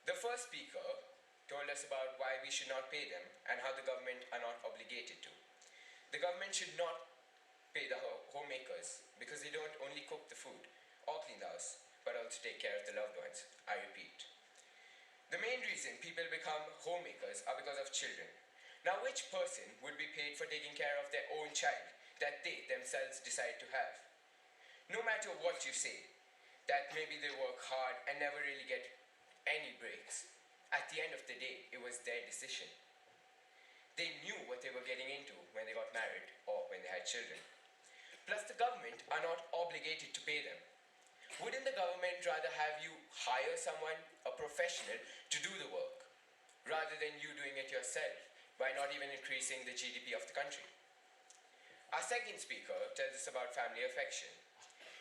The first speaker told us about why we should not pay them and how the government are not obligated to. The government should not pay the homemakers because they don't only cook the food or clean the house, but also take care of the loved ones. I repeat. The main reason people become homemakers are because of children. Now, which person would be paid for taking care of their own child that they themselves decide to have? No matter what you say, that maybe they work hard and never really get any breaks, at the end of the day, it was their decision. They knew what they were getting into when they got married or when they had children. Plus, the government are not obligated to pay them. Wouldn't the government rather have you hire someone, a professional, to do the work, rather than you doing it yourself by not even increasing the GDP of the country? Our second speaker tells us about family affection.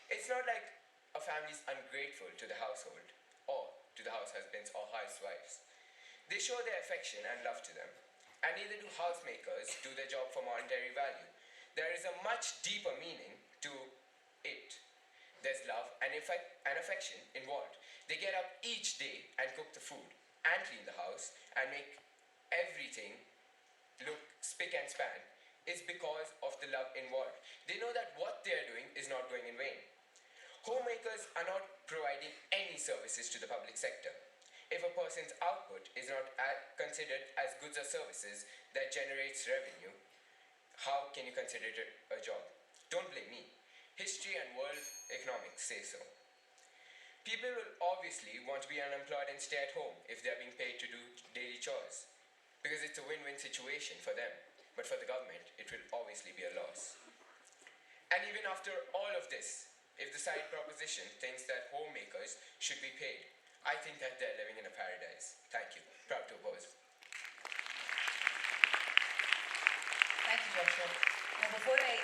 It's not like a family is ungrateful to the household or to the house husbands or housewives. They show their affection and love to them, and neither do housemakers do their job for monetary value. There is a much deeper meaning to it. There's love and affection involved. They get up each day and cook the food and clean the house and make everything look spick and span. It's because of the love involved. They know that what they are doing is not going in vain. Homemakers are not providing any services to the public sector. If a person's output is not considered as goods or services that generates revenue, how can you consider it a job? Don't blame me. History and world economics say so. People will obviously want to be unemployed and stay at home if they are being paid to do daily chores, because it's a win-win situation for them. But for the government, it will obviously be a loss. And even after all of this, if the side proposition thinks that homemakers should be paid, I think that they're living in a paradise. Thank you. Proud to oppose. Thank you, Joshua. Now, before I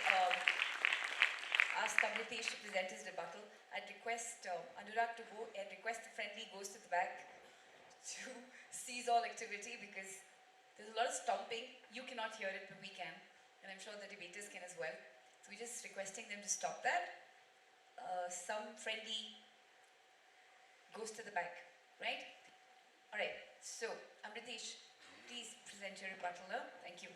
ask Amritesh to present his rebuttal, I'd request Anurag to go and request the friendly goes to the back to cease all activity, because there's a lot of stomping. You cannot hear it, but we can. And I'm sure the debaters can as well. So we're just requesting them to stop that. Some friendly goes to the back, right? All right. So, Amritesh, please present your rebuttal now. Thank you.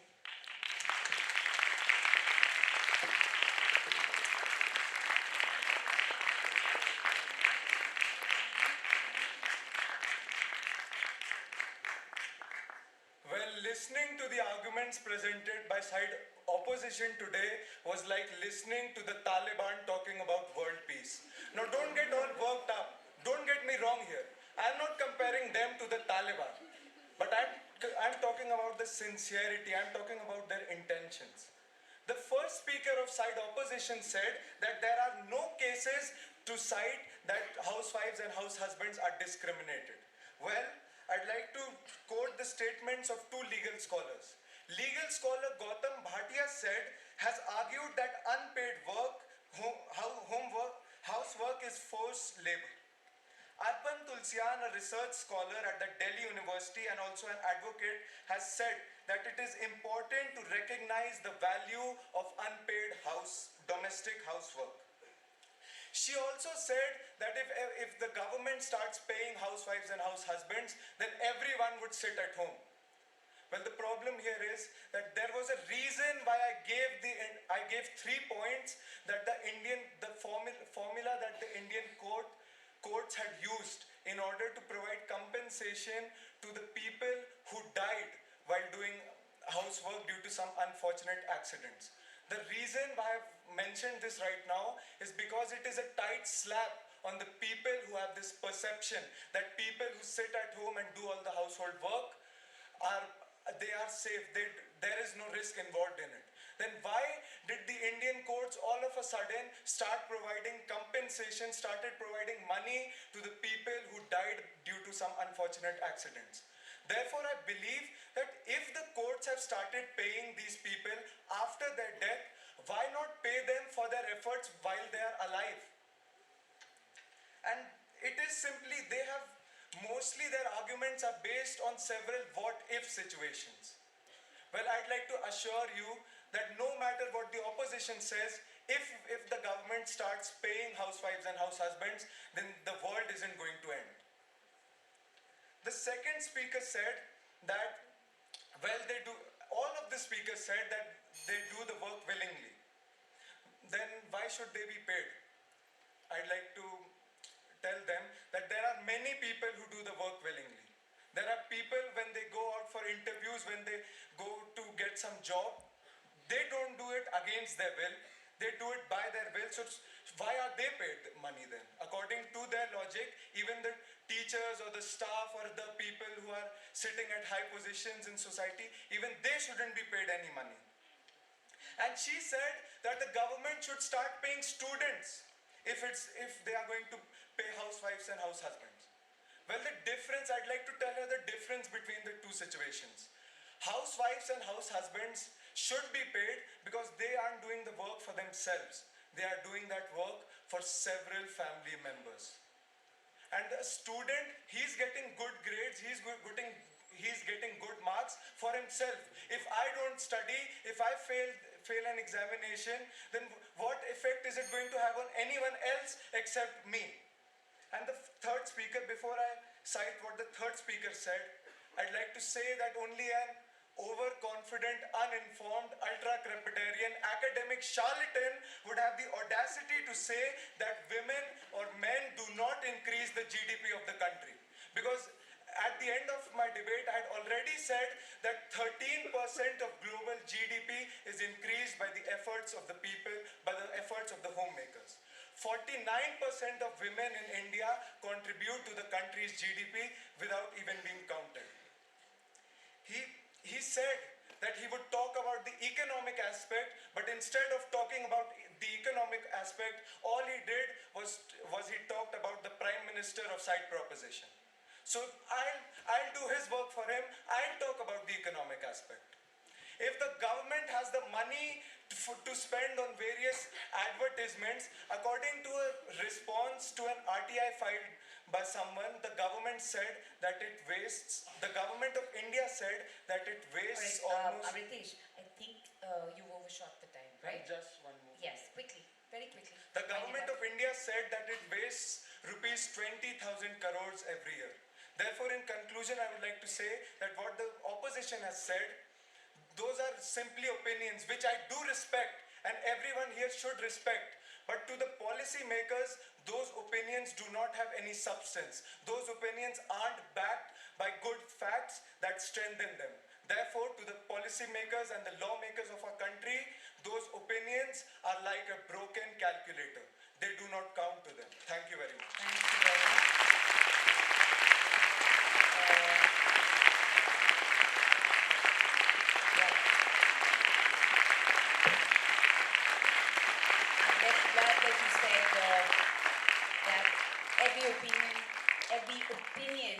Well, listening to the arguments presented by side opposition today was like listening to the Taliban talking about world peace. Now, don't get all worked up. Don't get me wrong here. I'm not comparing them to the Taliban. But I'm talking about the sincerity. I'm talking about their intentions. The first speaker of side opposition said that there are no cases to cite that housewives and house husbands are discriminated. Well, I'd like to quote the statements of two legal scholars. Legal scholar Gautam Bhatia has argued that unpaid work, housework is forced labor. Arpan Tulsian, a research scholar at the Delhi University and also an advocate, has said that it is important to recognize the value of unpaid domestic housework. She also said that if the government starts paying housewives and house husbands, then everyone would sit at home. Well, the problem here is that there was a reason why I gave 3 points that the formula that the Indian courts had used in order to provide compensation to the people who died while doing housework due to some unfortunate accidents. The reason why I've mentioned this right now is because it is a tight slap on the people who have this perception that people who sit at home and do all the household work are safe. There is no risk involved in it. Then why did the Indian courts all of a sudden start providing compensation, started providing money to the people who died due to some unfortunate accidents? Therefore, I believe that if the courts have started paying these people after their death, why not pay them for their efforts while they are alive? And it is simply, mostly their arguments are based on several what-if situations. Well, I'd like to assure you that no matter what the opposition says, if the government starts paying housewives and house husbands, then the world isn't going to end. The second speaker said that, well, all of the speakers said that they do the work willingly. Then why should they be paid? I'd like to tell them that there are many people who do the work willingly. There are people when they go out for interviews, when they go to get some job, they don't do it against their will. They do it by their will. So why are they paid money then? According to their logic, even the teachers or the staff or the people who are sitting at high positions in society, even they shouldn't be paid any money. And she said that the government should start paying students if they are going to pay housewives and house husbands. Well, I'd like to tell her the difference between the two situations. Housewives and house husbands should be paid because they aren't doing the work for themselves. They are doing that work for several family members. And a student, he's getting good grades, he's getting good marks for himself. If I don't study, if I fail an examination, then what effect is it going to have on anyone else except me? And the third speaker, before I cite what the third speaker said, I'd like to say that only an overconfident, uninformed, ultra-crepidarian, academic charlatan would have the audacity to say that women or men do not increase the GDP of the country. Because at the end of my debate, I had already said that 13% of global GDP is increased by the efforts of the people, by the efforts of the homemakers. 49% of women in India contribute to the country's GDP without even being counted. He said that he would talk about the economic aspect, but instead of talking about the economic aspect, all he did was he talked about the Prime Minister of Side Proposition. So I'll do his work for him. I'll talk about the economic aspect. If the government has the money to spend on various advertisements, according to a response to an RTI filed by someone, the government said that it wastes, the government of India said that it wastes almost... Ritesh, I think you overshot the time, right? Just one more. Yes, quickly, very quickly. The government of India said that it wastes rupees 20,000 crores every year. Therefore, in conclusion, I would like to say that what the opposition has said, those are simply opinions which I do respect and everyone here should respect. But to the policy makers, those opinions do not have any substance. Those opinions aren't backed by good facts that strengthen them. Therefore, to the policy makers and the lawmakers of our country, those opinions are like a broken calculator. They do not count to them. Thank you very much. Thank you very much. I'm very glad that you said that every opinion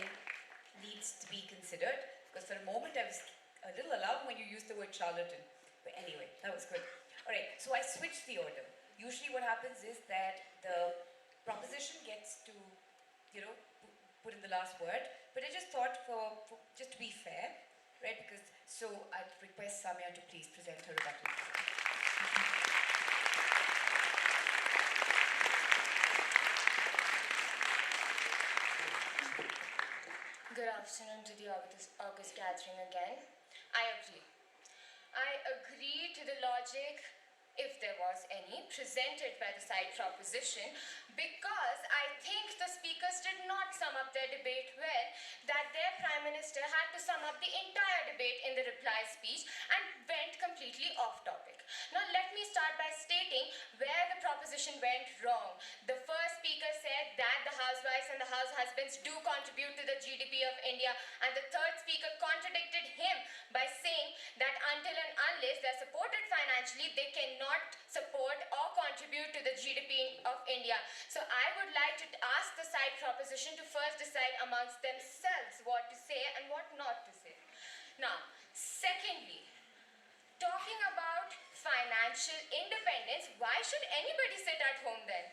needs to be considered. Because for a moment I was a little alarmed when you used the word charlatan. But anyway, that was good. All right, so I switched the order. Usually what happens is that the proposition gets to, put in the last word, but I just thought for just to be fair, right? Because so I'd request Samya to please present her rebuttal. Good afternoon to the August gathering again. I agree. I agree to the logic, if there was any, presented by the side proposition because I think the speakers did not sum up their debate well, that their Prime Minister had to sum up the entire debate in the reply speech and went completely off topic. Now let me start by stating where the proposition went wrong. The first speaker said that the housewives and the house husbands do contribute to the GDP of India, and the third speaker contradicted him by saying that until and unless they're supported financially, they cannot support or contribute to the GDP of India. So I would like to ask the side proposition to first decide amongst themselves what to say and what not to say. Now, secondly, talking about financial independence, why should anybody sit at home then?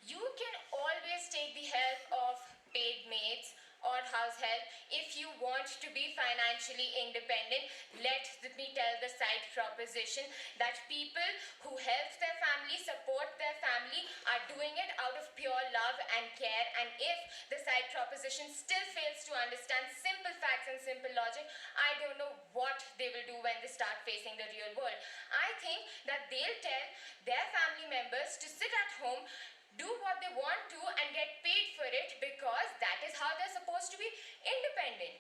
You can always take the help of paid maids or house help if you want to be financially independent. Let me tell the side proposition that people who help their family, support their family, are doing it out of pure love and care. And if the side proposition still fails to understand simple facts and simple logic, I don't know what they will do when they start facing the real world. I think that they'll tell their family members to sit at home, do what they want to and get paid for it, because that is how they're supposed to be independent.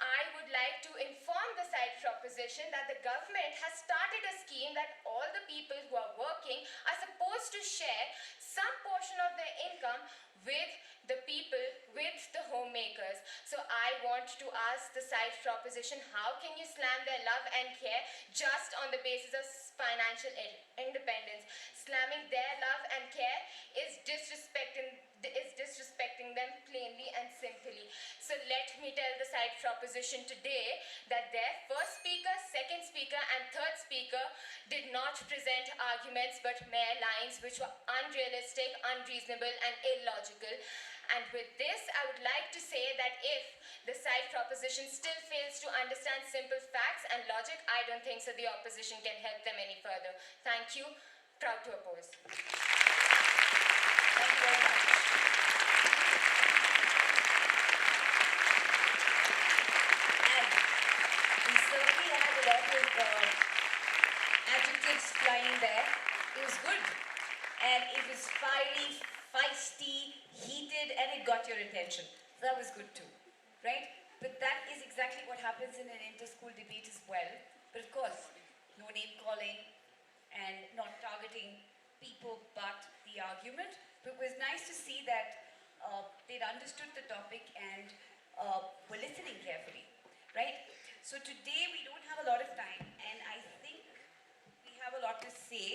I would like to inform the side proposition that the government has started a scheme that all the people who are working are supposed to share some portion of their income with the people, with the homemakers. So I want to ask the side proposition, how can you slam their love and care just on the basis of financial independence? Slamming their love and care is disrespecting them plainly and simply. So let me tell the side proposition today that their first speaker, second speaker and third speaker did not present arguments but mere lines which were unrealistic, unreasonable and illogical. And with this, I would like to say that if the side proposition still fails to understand simple facts and logic, I don't think so the opposition can help them any further. Thank you. Proud to oppose. Thank you very much. And we certainly had a lot of adjectives flying there. It was good. And it was fiery, feisty, heated, and it got your attention. So that was good too, right? But that is exactly what happens in an inter-school debate as well. But of course, no name calling and not targeting people but the argument. But it was nice to see that they'd understood the topic and were listening carefully, right? So today we don't have a lot of time, and I think we have a lot to say.